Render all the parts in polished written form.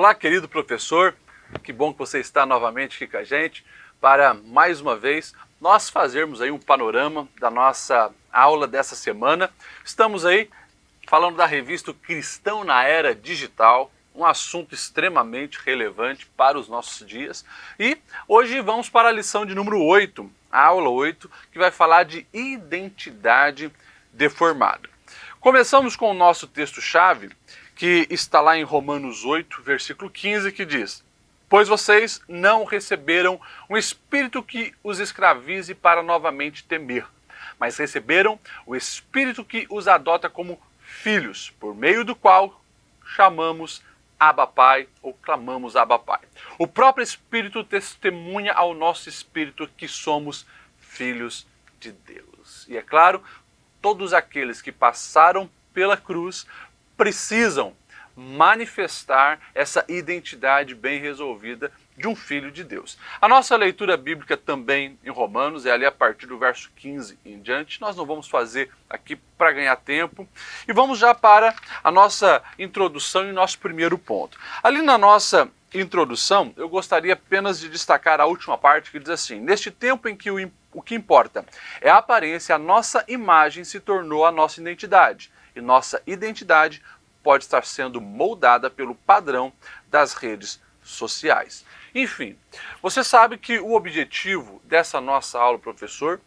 Olá, querido professor, que bom que você está novamente aqui com a gente para, mais uma vez, nós fazermos aí um panorama da nossa aula dessa semana. Estamos aí falando da revista Cristão na Era Digital, um assunto extremamente relevante para os nossos dias. E hoje vamos para a lição de número 8, a aula 8, que vai falar de identidade deformada. Começamos com o nosso texto-chave, que está lá em Romanos 8, versículo 15, que diz: pois vocês não receberam um espírito que os escravize para novamente temer, mas receberam o espírito que os adota como filhos, por meio do qual chamamos Abba Pai, ou clamamos Abba Pai. O próprio Espírito testemunha ao nosso espírito que somos filhos de Deus. E é claro, todos aqueles que passaram pela cruz precisam manifestar essa identidade bem resolvida de um filho de Deus. A nossa leitura bíblica também em Romanos é ali a partir do verso 15 em diante. Nós não vamos fazer aqui para ganhar tempo. E vamos já para a nossa introdução e nosso primeiro ponto. Ali na nossa introdução, eu gostaria apenas de destacar a última parte que diz assim: neste tempo em que o que importa é a aparência, a nossa imagem se tornou a nossa identidade. E nossa identidade pode estar sendo moldada pelo padrão das redes sociais. Enfim, você sabe que o objetivo dessa nossa aula, professor,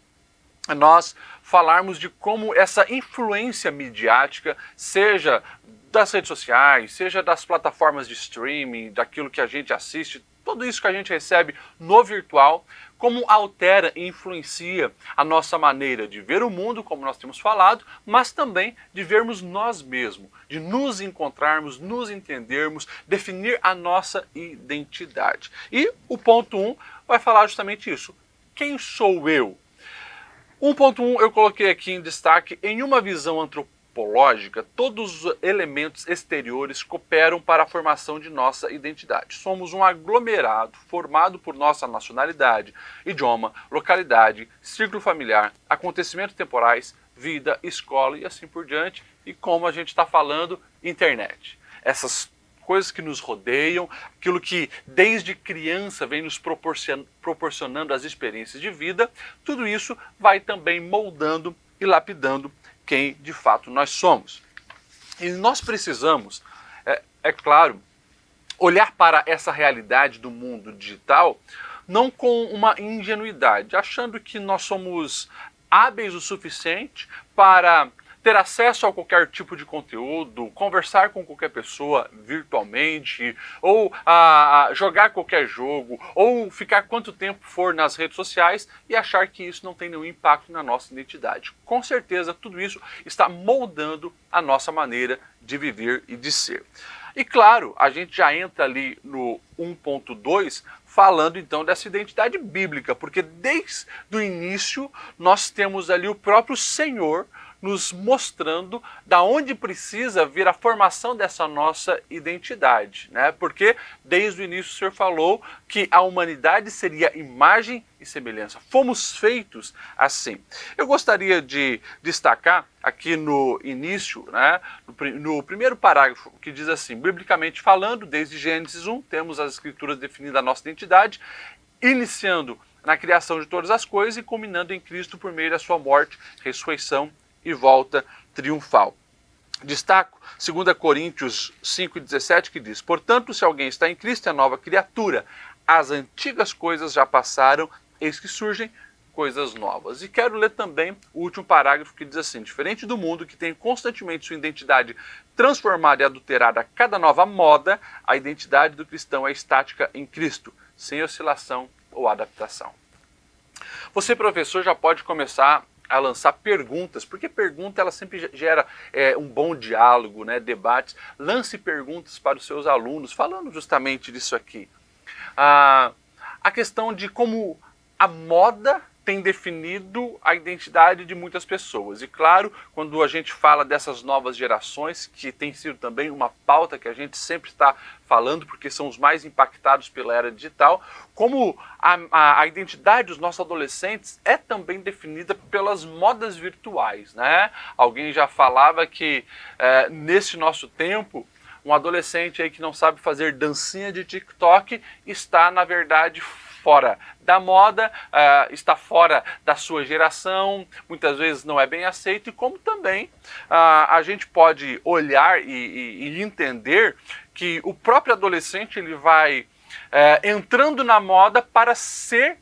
é nós falarmos de como essa influência midiática, seja das redes sociais, seja das plataformas de streaming, daquilo que a gente assiste, tudo isso que a gente recebe no virtual, como altera e influencia a nossa maneira de ver o mundo, como nós temos falado, mas também de vermos nós mesmos, de nos encontrarmos, nos entendermos, definir a nossa identidade. E o ponto 1 vai falar justamente isso. Quem sou eu? 1.1 eu coloquei aqui em destaque: em uma visão antropológica, todos os elementos exteriores cooperam para a formação de nossa identidade. Somos um aglomerado formado por nossa nacionalidade, idioma, localidade, círculo familiar, acontecimentos temporais, vida, escola e assim por diante. E como a gente está falando, internet. Essas coisas que nos rodeiam, aquilo que desde criança vem nos proporcionando as experiências de vida, tudo isso vai também moldando e lapidando quem de fato nós somos. E nós precisamos, é claro, olhar para essa realidade do mundo digital não com uma ingenuidade, achando que nós somos hábeis o suficiente para ter acesso a qualquer tipo de conteúdo, conversar com qualquer pessoa virtualmente, ou jogar qualquer jogo, ou ficar quanto tempo for nas redes sociais e achar que isso não tem nenhum impacto na nossa identidade. Com certeza, tudo isso está moldando a nossa maneira de viver e de ser. E claro, a gente já entra ali no 1.2 falando então dessa identidade bíblica, porque desde o início nós temos ali o próprio Senhor nos mostrando da onde precisa vir a formação dessa nossa identidade, né? Porque desde o início o Senhor falou que a humanidade seria imagem e semelhança. Fomos feitos assim. Eu gostaria de destacar aqui no início, né, no primeiro parágrafo, que diz assim: biblicamente falando, desde Gênesis 1, temos as escrituras definindo a nossa identidade, iniciando na criação de todas as coisas e culminando em Cristo por meio da sua morte, ressurreição e volta triunfal. Destaco 2 Coríntios 5,17, que diz: portanto, se alguém está em Cristo, é nova criatura. As antigas coisas já passaram, eis que surgem coisas novas. E quero ler também o último parágrafo, que diz assim: diferente do mundo, que tem constantemente sua identidade transformada e adulterada a cada nova moda, a identidade do cristão é estática em Cristo, sem oscilação ou adaptação. Você, professor, já pode começar a lançar perguntas, porque pergunta ela sempre gera um bom diálogo, né, debates. Lance perguntas para os seus alunos, falando justamente disso aqui. A questão de como a moda tem definido a identidade de muitas pessoas. E claro, quando a gente fala dessas novas gerações, que tem sido também uma pauta que a gente sempre está falando, porque são os mais impactados pela era digital, como a identidade dos nossos adolescentes é também definida pelas modas virtuais, né? Alguém já falava que nesse nosso tempo, Um adolescente aí que não sabe fazer dancinha de TikTok está, na verdade, fora da moda, está fora da sua geração, muitas vezes não é bem aceito, e como também a gente pode olhar e entender que o próprio adolescente ele vai entrando na moda para ser,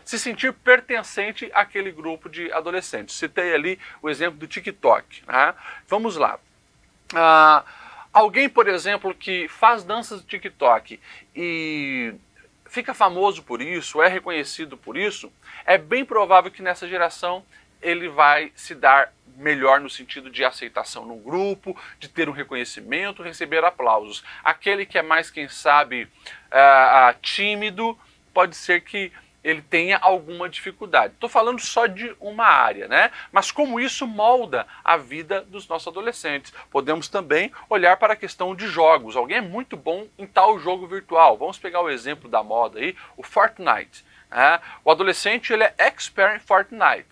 se sentir pertencente àquele grupo de adolescentes. Citei ali o exemplo do TikTok. Né? Vamos lá. Alguém, por exemplo, que faz danças do TikTok e fica famoso por isso, é reconhecido por isso, é bem provável que nessa geração ele vai se dar melhor no sentido de aceitação no grupo, de ter um reconhecimento, receber aplausos. Aquele que é mais, quem sabe, tímido, pode ser que ele tenha alguma dificuldade. Estou falando só de uma área, né? Mas como isso molda a vida dos nossos adolescentes. Podemos também olhar para a questão de jogos. Alguém é muito bom em tal jogo virtual. Vamos pegar o exemplo da moda aí, o Fortnite. O adolescente ele é expert em Fortnite.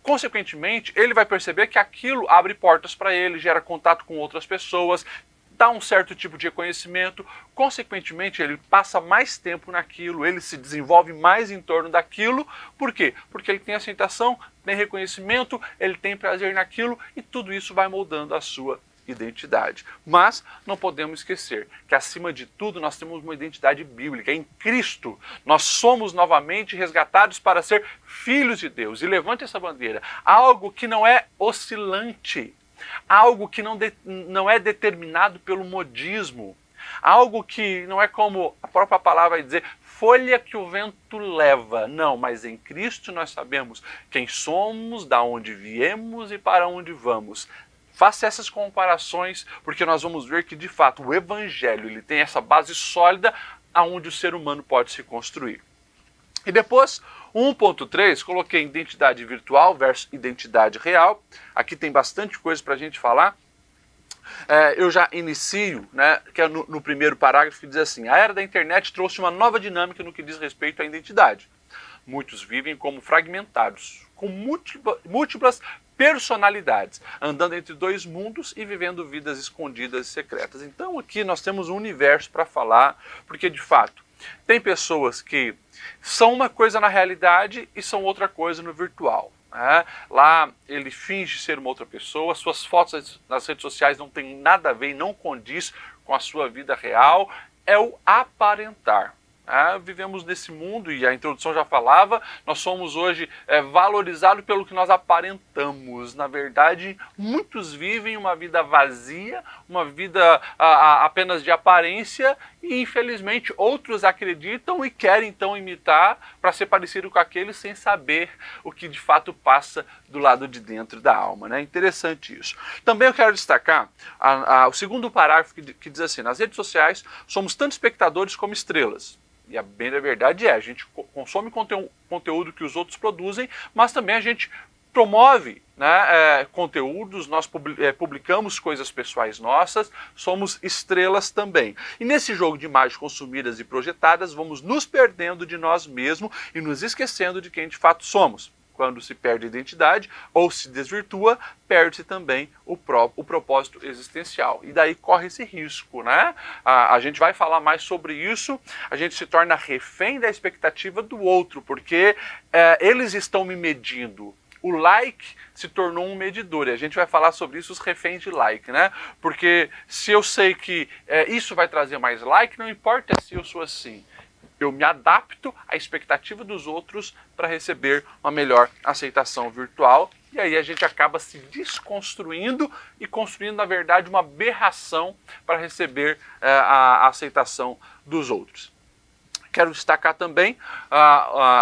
Consequentemente, ele vai perceber que aquilo abre portas para ele, gera contato com outras pessoas, dá um certo tipo de reconhecimento, consequentemente ele passa mais tempo naquilo, ele se desenvolve mais em torno daquilo. Por quê? Porque ele tem aceitação, tem reconhecimento, ele tem prazer naquilo e tudo isso vai moldando a sua identidade. Mas não podemos esquecer que acima de tudo nós temos uma identidade bíblica. Em Cristo nós somos novamente resgatados para ser filhos de Deus. E levante essa bandeira, algo que não é oscilante, algo que não é determinado pelo modismo, algo que não é como a própria palavra vai dizer, folha que o vento leva. Não, mas em Cristo nós sabemos quem somos, da onde viemos e para onde vamos. Faça essas comparações, porque nós vamos ver que, de fato, o Evangelho ele tem essa base sólida aonde o ser humano pode se construir. E depois, 1.3, coloquei identidade virtual versus identidade real. Aqui tem bastante coisa para a gente falar. Eu já inicio, que é no primeiro parágrafo, que diz assim: a era da internet trouxe uma nova dinâmica no que diz respeito à identidade. Muitos vivem como fragmentados, com múltiplas personalidades, andando entre dois mundos e vivendo vidas escondidas e secretas. Então aqui nós temos um universo para falar, porque de fato tem pessoas que são uma coisa na realidade e são outra coisa no virtual. Lá ele finge ser uma outra pessoa, suas fotos nas redes sociais não tem nada a ver e não condiz com a sua vida real, é o aparentar. Vivemos nesse mundo, e a introdução já falava, nós somos hoje valorizados pelo que nós aparentamos. Na verdade, muitos vivem uma vida vazia, uma vida apenas de aparência, e infelizmente outros acreditam e querem então imitar para ser parecido com aqueles sem saber o que de fato passa do lado de dentro da alma. Interessante isso. Também eu quero destacar o segundo parágrafo que diz assim: nas redes sociais somos tanto espectadores como estrelas. E a bem da verdade a gente consome conteúdo que os outros produzem, mas também a gente promove conteúdos, nós publicamos coisas pessoais nossas, somos estrelas também. E nesse jogo de imagens consumidas e projetadas, vamos nos perdendo de nós mesmos e nos esquecendo de quem de fato somos. Quando se perde a identidade ou se desvirtua, perde-se também o propósito existencial. E daí corre esse risco, A gente vai falar mais sobre isso, a gente se torna refém da expectativa do outro, porque eles estão me medindo. O like se tornou um medidor, e a gente vai falar sobre isso, os reféns de like, Porque se eu sei que isso vai trazer mais like, não importa se eu sou assim. Eu me adapto à expectativa dos outros para receber uma melhor aceitação virtual. E aí a gente acaba se desconstruindo e construindo, na verdade, uma aberração para receber a aceitação dos outros. Quero destacar também,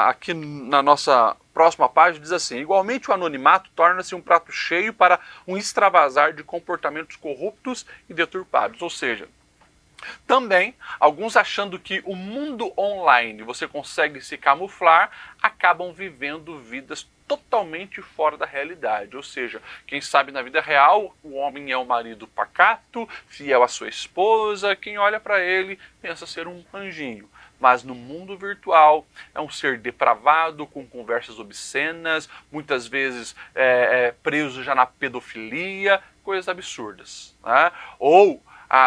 aqui na nossa próxima página, diz assim: igualmente o anonimato torna-se um prato cheio para um extravasar de comportamentos corruptos e deturpados. Ou seja, também, alguns achando que o mundo online você consegue se camuflar, acabam vivendo vidas totalmente fora da realidade. Ou seja, quem sabe na vida real o homem é um marido pacato, fiel à sua esposa, quem olha para ele pensa ser um anjinho. Mas no mundo virtual é um ser depravado, com conversas obscenas, muitas vezes preso já na pedofilia, coisas absurdas. Ou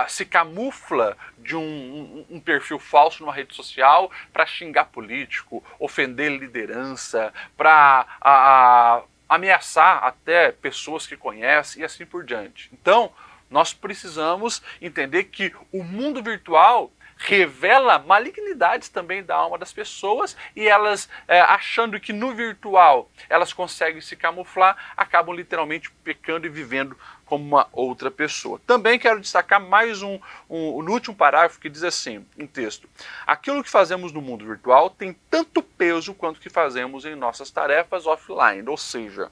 se camufla de um perfil falso numa rede social para xingar político, ofender liderança, para ameaçar até pessoas que conhece e assim por diante. Então, nós precisamos entender que o mundo virtual revela malignidades também da alma das pessoas e elas, achando que no virtual elas conseguem se camuflar, acabam literalmente pecando e vivendo como uma outra pessoa. Também quero destacar mais no último parágrafo que diz assim, um texto: aquilo que fazemos no mundo virtual tem tanto peso quanto o que fazemos em nossas tarefas offline, ou seja,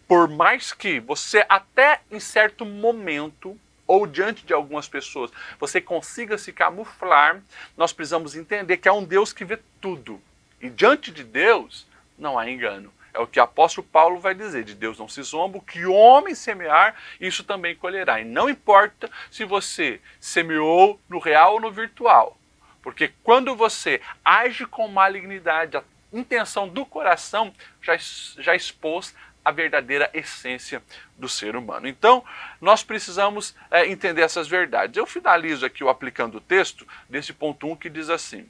por mais que você até em certo momento ou diante de algumas pessoas, você consiga se camuflar, nós precisamos entender que há um Deus que vê tudo. E diante de Deus, não há engano. É o que o apóstolo Paulo vai dizer, de Deus não se zomba, o que o homem semear, isso também colherá. E não importa se você semeou no real ou no virtual, porque quando você age com malignidade, a intenção do coração já expôs a verdadeira essência do ser humano. Então, nós precisamos entender essas verdades. Eu finalizo aqui o aplicando o texto desse ponto 1 que diz assim: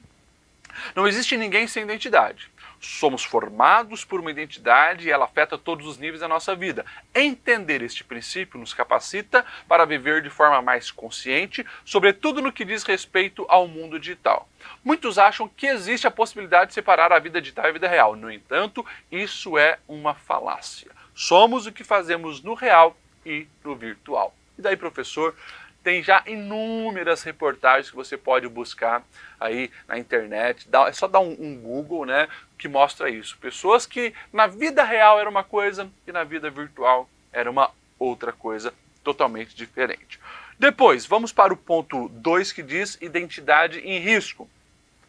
não existe ninguém sem identidade. Somos formados por uma identidade e ela afeta todos os níveis da nossa vida. Entender este princípio nos capacita para viver de forma mais consciente, sobretudo no que diz respeito ao mundo digital. Muitos acham que existe a possibilidade de separar a vida digital e a vida real. No entanto, isso é uma falácia. Somos o que fazemos no real e no virtual. E daí, professor? Tem já inúmeras reportagens que você pode buscar aí na internet. É só dar um Google, né, que mostra isso. Pessoas que na vida real era uma coisa e na vida virtual era uma outra coisa totalmente diferente. Depois, vamos para o ponto 2 que diz identidade em risco.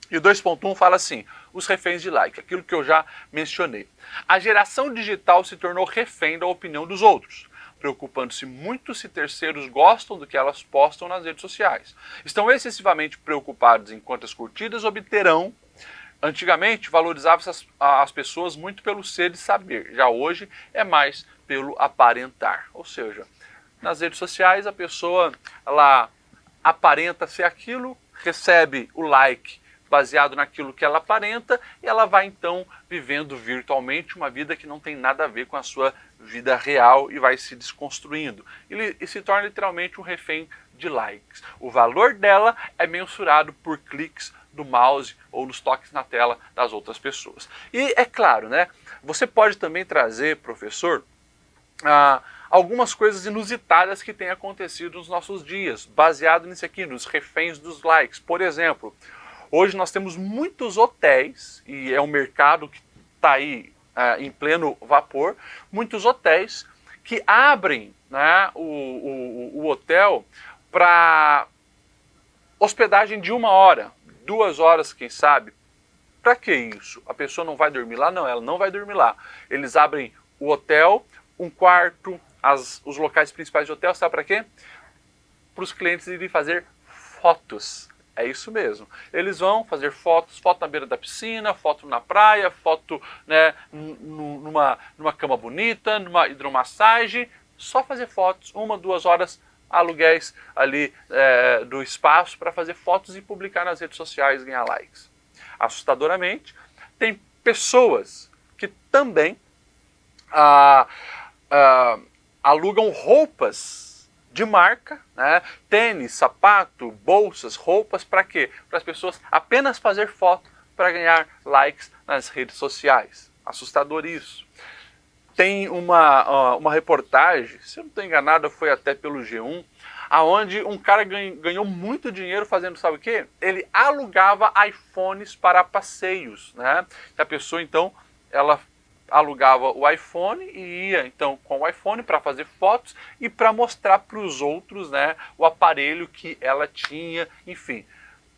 E o 2.1 fala assim, os reféns de like, aquilo que eu já mencionei. A geração digital se tornou refém da opinião dos outros, preocupando-se muito se terceiros gostam do que elas postam nas redes sociais. Estão excessivamente preocupados em quantas curtidas obterão. Antigamente, valorizavam-se as pessoas muito pelo ser e saber. Já hoje, é mais pelo aparentar. Ou seja, nas redes sociais, a pessoa ela aparenta ser aquilo, recebe o like baseado naquilo que ela aparenta e ela vai então vivendo virtualmente uma vida que não tem nada a ver com a sua vida real e vai se desconstruindo. E se torna literalmente um refém de likes. O valor dela é mensurado por cliques do mouse ou nos toques na tela das outras pessoas. E é claro, né? Você pode também trazer, professor, algumas coisas inusitadas que têm acontecido nos nossos dias, baseado nisso aqui, nos reféns dos likes. Por exemplo, hoje nós temos muitos hotéis, e é um mercado que está aí em pleno vapor, muitos hotéis que abrem, né, o hotel para hospedagem de 1 hora, 2 horas, quem sabe. Para que isso? A pessoa não vai dormir lá? Não, ela não vai dormir lá. Eles abrem o hotel, um quarto, os locais principais do hotel, sabe para quê? Para os clientes irem fazer fotos. É isso mesmo. Eles vão fazer fotos, foto na beira da piscina, foto na praia, foto, né, numa cama bonita, numa hidromassagem. Só fazer fotos, 1, 2 horas, aluguéis ali do espaço para fazer fotos e publicar nas redes sociais e ganhar likes. Assustadoramente, tem pessoas que também alugam roupas de marca, né? Tênis, sapato, bolsas, roupas, para quê? Para as pessoas apenas fazer foto para ganhar likes nas redes sociais. Assustador isso. Tem uma reportagem, se eu não estou enganado, foi até pelo G1, aonde um cara ganhou muito dinheiro fazendo, sabe o quê? Ele alugava iPhones para passeios, né? A pessoa, então, ela alugava o iPhone e ia então com o iPhone para fazer fotos e para mostrar para os outros, né, o aparelho que ela tinha, enfim.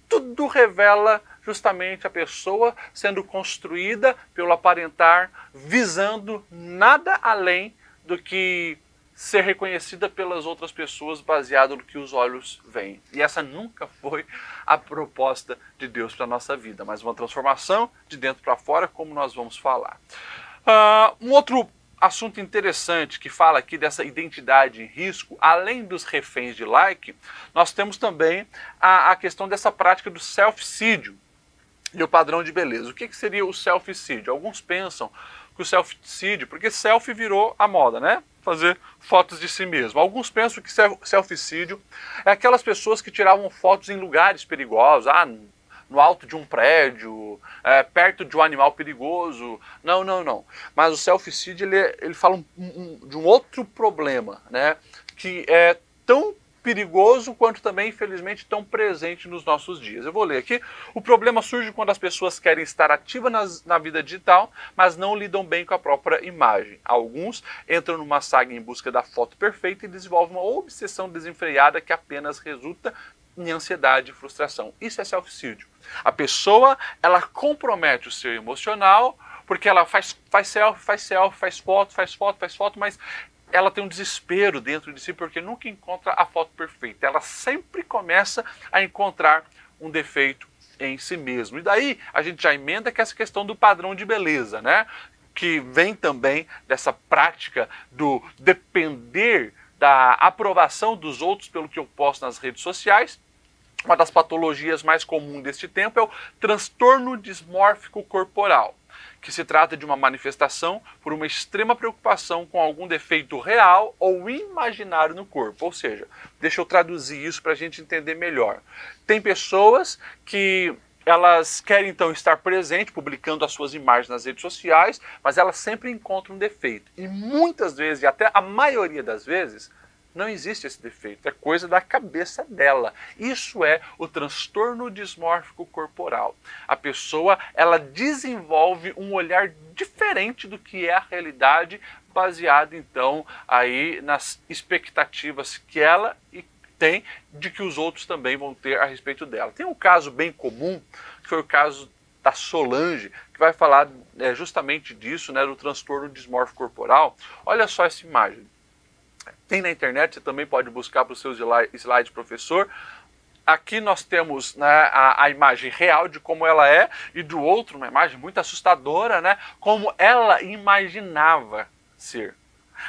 Tudo revela justamente a pessoa sendo construída pelo aparentar, visando nada além do que ser reconhecida pelas outras pessoas baseado no que os olhos veem. E essa nunca foi a proposta de Deus para a nossa vida, mas uma transformação de dentro para fora, como nós vamos falar. Um outro assunto interessante que fala aqui dessa identidade em risco, além dos reféns de like, nós temos também a questão dessa prática do selficídio e o padrão de beleza. O que seria o selficídio? Alguns pensam que o selficídio, porque selfie virou a moda, né? Fazer fotos de si mesmo. Alguns pensam que selficídio é aquelas pessoas que tiravam fotos em lugares perigosos, no alto de um prédio, perto de um animal perigoso. Não. Mas o selficídio, ele fala de um outro problema, né? Que é tão perigoso quanto também, infelizmente, tão presente nos nossos dias. Eu vou ler aqui. O problema surge quando as pessoas querem estar ativas na vida digital, mas não lidam bem com a própria imagem. Alguns entram numa saga em busca da foto perfeita e desenvolvem uma obsessão desenfreada que apenas resulta em ansiedade e frustração. Isso é selficídio. A pessoa, ela compromete o seu emocional, porque ela faz selfie, faz foto, mas ela tem um desespero dentro de si porque nunca encontra a foto perfeita. Ela sempre começa a encontrar um defeito em si mesmo. E daí a gente já emenda que essa questão do padrão de beleza, né? Que vem também dessa prática do depender da aprovação dos outros pelo que eu posto nas redes sociais. Uma das patologias mais comuns deste tempo é o transtorno dismórfico corporal, que se trata de uma manifestação por uma extrema preocupação com algum defeito real ou imaginário no corpo. Ou seja, deixa eu traduzir isso para a gente entender melhor. Tem pessoas que elas querem então estar presente, publicando as suas imagens nas redes sociais, mas elas sempre encontram um defeito. E muitas vezes, e até a maioria das vezes, não existe esse defeito, é coisa da cabeça dela. Isso é o transtorno dismórfico corporal. A pessoa, ela desenvolve um olhar diferente do que é a realidade, baseado então aí nas expectativas que ela tem de que os outros também vão ter a respeito dela. Tem um caso bem comum, que foi o caso da Solange, que vai falar justamente disso, né, do transtorno dismórfico corporal. Olha só essa imagem. Tem na internet, você também pode buscar para os seus slides, professor. Aqui nós temos, né, a imagem real de como ela é, e do outro, uma imagem muito assustadora, né, como ela imaginava ser.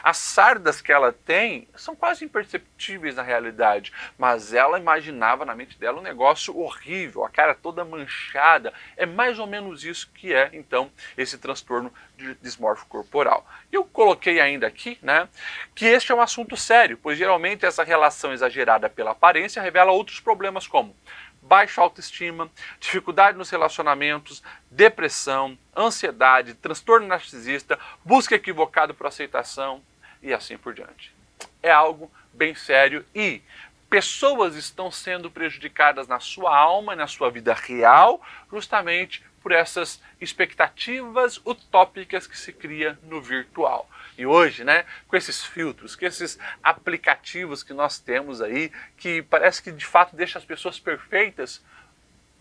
As sardas que ela tem são quase imperceptíveis na realidade, mas ela imaginava na mente dela um negócio horrível, a cara toda manchada. É mais ou menos isso que é, então, esse transtorno dismórfico corporal. Eu coloquei ainda aqui, né, que este é um assunto sério, pois geralmente essa relação exagerada pela aparência revela outros problemas como baixa autoestima, dificuldade nos relacionamentos, depressão, ansiedade, transtorno narcisista, busca equivocada por aceitação e assim por diante. É algo bem sério e pessoas estão sendo prejudicadas na sua alma, na sua vida real, justamente por essas expectativas utópicas que se cria no virtual. E hoje, né, com esses filtros, com esses aplicativos que nós temos aí, que parece que de fato deixa as pessoas perfeitas,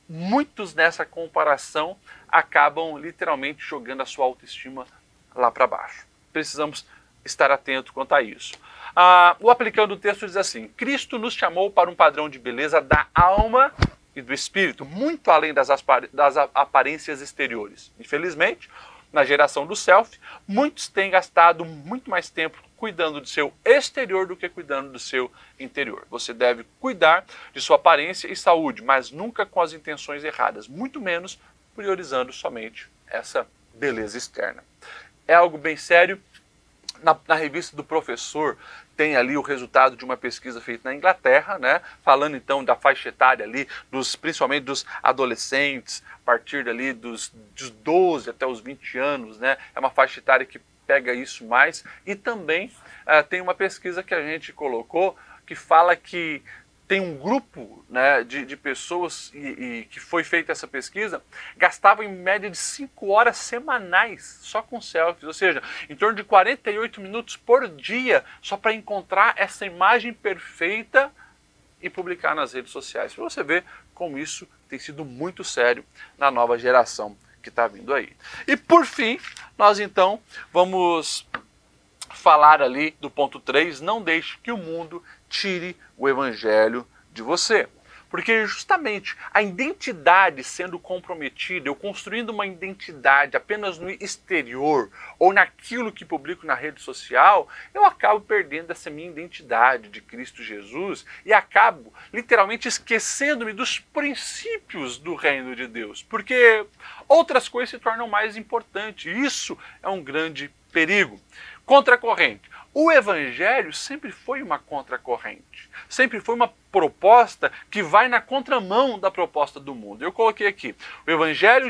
muitos nessa comparação acabam literalmente jogando a sua autoestima lá para baixo. Precisamos estar atento quanto a isso. O aplicando o texto diz assim: Cristo nos chamou para um padrão de beleza da alma e do espírito, muito além das aparências exteriores. Infelizmente, na geração do selfie, muitos têm gastado muito mais tempo cuidando do seu exterior do que cuidando do seu interior. Você deve cuidar de sua aparência e saúde, mas nunca com as intenções erradas, muito menos priorizando somente essa beleza externa. É algo bem sério. Na revista do Professor tem ali o resultado de uma pesquisa feita na Inglaterra, né, falando então da faixa etária ali, principalmente dos adolescentes, a partir dali dos 12 até os 20 anos, né, é uma faixa etária que pega isso mais. E também tem uma pesquisa que a gente colocou que fala que tem um grupo, né, de pessoas e que foi feita essa pesquisa, gastavam em média de 5 horas semanais só com selfies, ou seja, em torno de 48 minutos por dia só para encontrar essa imagem perfeita e publicar nas redes sociais. Para você ver como isso tem sido muito sério na nova geração que está vindo aí. E por fim, nós então vamos falar ali do ponto 3, não deixe que o mundo tire o evangelho de você. Porque justamente a identidade sendo comprometida, eu construindo uma identidade apenas no exterior ou naquilo que publico na rede social, eu acabo perdendo essa minha identidade de Cristo Jesus e acabo literalmente esquecendo-me dos princípios do reino de Deus, porque outras coisas se tornam mais importantes. Isso é um grande perigo. Contracorrente. O Evangelho sempre foi uma contracorrente, sempre foi uma proposta que vai na contramão da proposta do mundo. Eu coloquei aqui, o Evangelho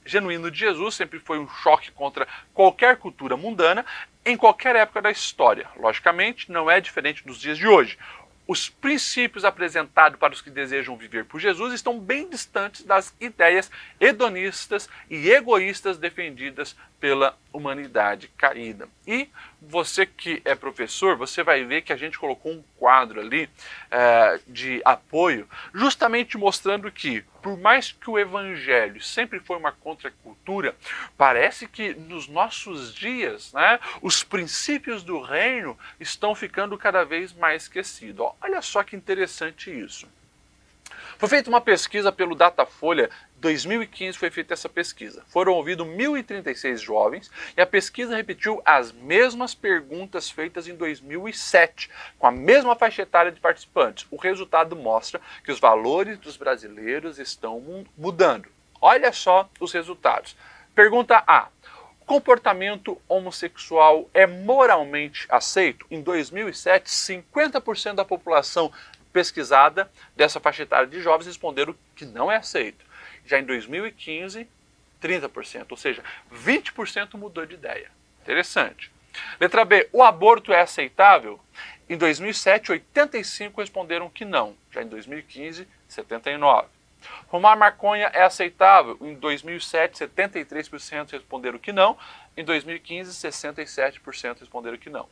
genuíno de Jesus sempre foi um choque contra qualquer cultura mundana, em qualquer época da história. Logicamente, não é diferente dos dias de hoje. Os princípios apresentados para os que desejam viver por Jesus estão bem distantes das ideias hedonistas e egoístas defendidas pela humanidade caída. E você que é professor, você vai ver que a gente colocou um quadro ali de apoio, justamente mostrando que, por mais que o Evangelho sempre foi uma contracultura, parece que nos nossos dias, né, os princípios do reino estão ficando cada vez mais esquecidos. Olha só que interessante isso. Foi feita uma pesquisa pelo Datafolha, 2015 foi feita essa pesquisa. Foram ouvidos 1.036 jovens e a pesquisa repetiu as mesmas perguntas feitas em 2007, com a mesma faixa etária de participantes. O resultado mostra que os valores dos brasileiros estão mudando. Olha só os resultados. Pergunta A. Comportamento homossexual é moralmente aceito? Em 2007, 50% da população pesquisada dessa faixa etária de jovens responderam que não é aceito. Já em 2015, 30%, ou seja, 20% mudou de ideia. Interessante. Letra B, o aborto é aceitável? Em 2007, 85% responderam que não. Já em 2015, 79%. Fumar maconha é aceitável? Em 2007, 73% responderam que não. Em 2015, 67% responderam que não.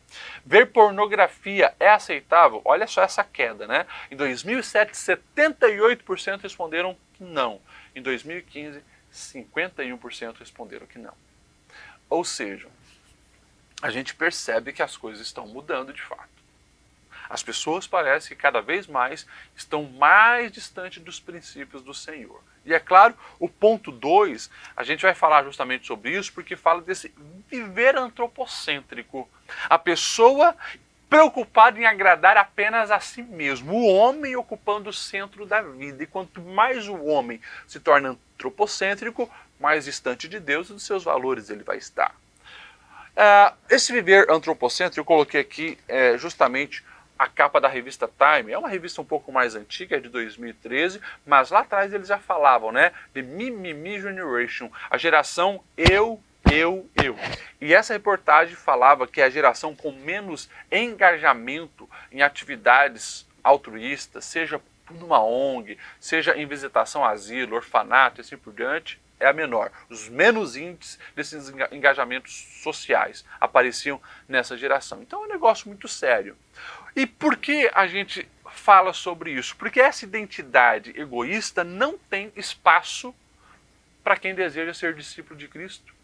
Ver pornografia é aceitável? Olha só essa queda, né? Em 2007, 78% responderam que não. Em 2015, 51% responderam que não. Ou seja, a gente percebe que as coisas estão mudando de fato. As pessoas parecem que cada vez mais estão mais distantes dos princípios do Senhor. E é claro, o ponto 2, a gente vai falar justamente sobre isso, porque fala desse viver antropocêntrico. A pessoa preocupada em agradar apenas a si mesmo, o homem ocupando o centro da vida. E quanto mais o homem se torna antropocêntrico, mais distante de Deus e dos seus valores ele vai estar. Esse viver antropocêntrico, eu coloquei aqui justamente a capa da revista Time. É uma revista um pouco mais antiga, é de 2013, mas lá atrás eles já falavam, né? The Mimimi Generation, a geração eu. E essa reportagem falava que a geração com menos engajamento em atividades altruístas, seja numa ONG, seja em visitação a asilo, orfanato e assim por diante, é a menor. Os menos índices desses engajamentos sociais apareciam nessa geração. Então é um negócio muito sério. E por que a gente fala sobre isso? Porque essa identidade egoísta não tem espaço para quem deseja ser discípulo de Cristo.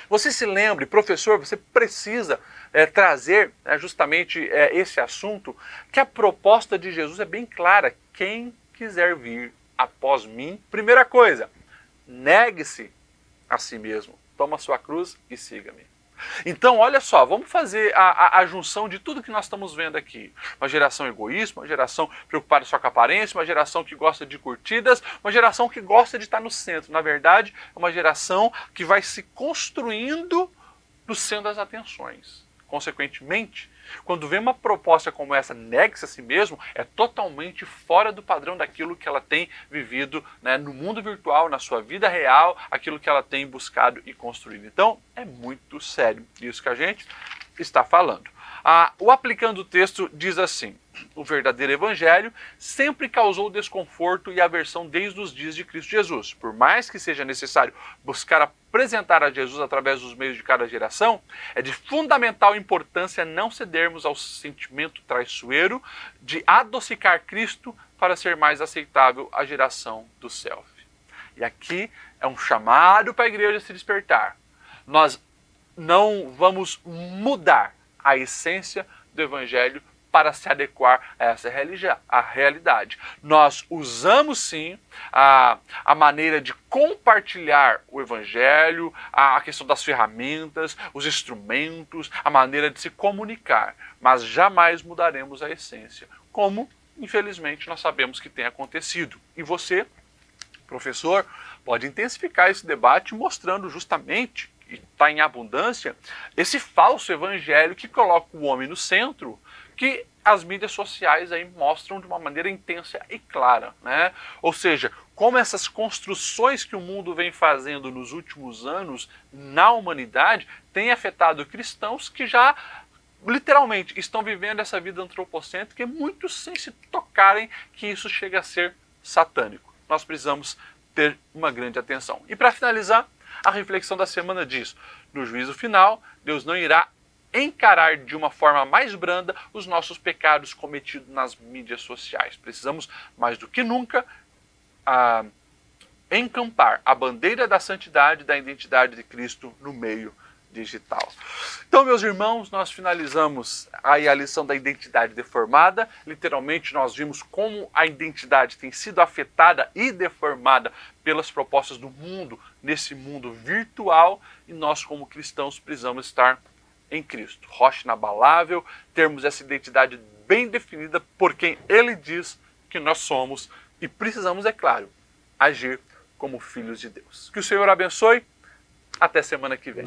Você se lembre, professor, você precisa trazer justamente esse assunto, que a proposta de Jesus é bem clara. Quem quiser vir após mim, primeira coisa, negue-se a si mesmo, toma sua cruz e siga-me. Então, olha só, vamos fazer a junção de tudo que nós estamos vendo aqui. Uma geração egoísta, uma geração preocupada só com a aparência, uma geração que gosta de curtidas, uma geração que gosta de estar no centro. Na verdade, é uma geração que vai se construindo no centro das atenções. Consequentemente, quando vem uma proposta como essa, negue-se a si mesmo, é totalmente fora do padrão daquilo que ela tem vivido, né, no mundo virtual, na sua vida real, aquilo que ela tem buscado e construído. Então, é muito sério isso que a gente está falando. O aplicando o texto diz assim: o verdadeiro evangelho sempre causou desconforto e aversão desde os dias de Cristo Jesus. Por mais que seja necessário buscar apresentar a Jesus através dos meios de cada geração, é de fundamental importância não cedermos ao sentimento traiçoeiro de adocicar Cristo para ser mais aceitável à geração do self. E aqui é um chamado para a igreja se despertar. Nós não vamos mudar a essência do evangelho para se adequar a essa realidade. Nós usamos sim a maneira de compartilhar o Evangelho, a questão das ferramentas, os instrumentos, a maneira de se comunicar, mas jamais mudaremos a essência, como infelizmente nós sabemos que tem acontecido. E você, professor, pode intensificar esse debate mostrando justamente, e está em abundância, esse falso evangelho que coloca o homem no centro, que as mídias sociais aí mostram de uma maneira intensa e clara, né? Ou seja, como essas construções que o mundo vem fazendo nos últimos anos na humanidade têm afetado cristãos que já literalmente estão vivendo essa vida antropocêntrica e muitos sem se tocarem que isso chega a ser satânico. Nós precisamos ter uma grande atenção. E para finalizar, a reflexão da semana diz: no juízo final, Deus não irá encarar de uma forma mais branda os nossos pecados cometidos nas mídias sociais. Precisamos, mais do que nunca, encampar a bandeira da santidade e da identidade de Cristo no meio digital. Então, meus irmãos, nós finalizamos aí a lição da identidade deformada. Literalmente, nós vimos como a identidade tem sido afetada e deformada pelas propostas do mundo, nesse mundo virtual, e nós, como cristãos, precisamos estar em Cristo, rocha inabalável, termos essa identidade bem definida por quem Ele diz que nós somos e precisamos, é claro, agir como filhos de Deus. Que o Senhor abençoe. Até semana que vem.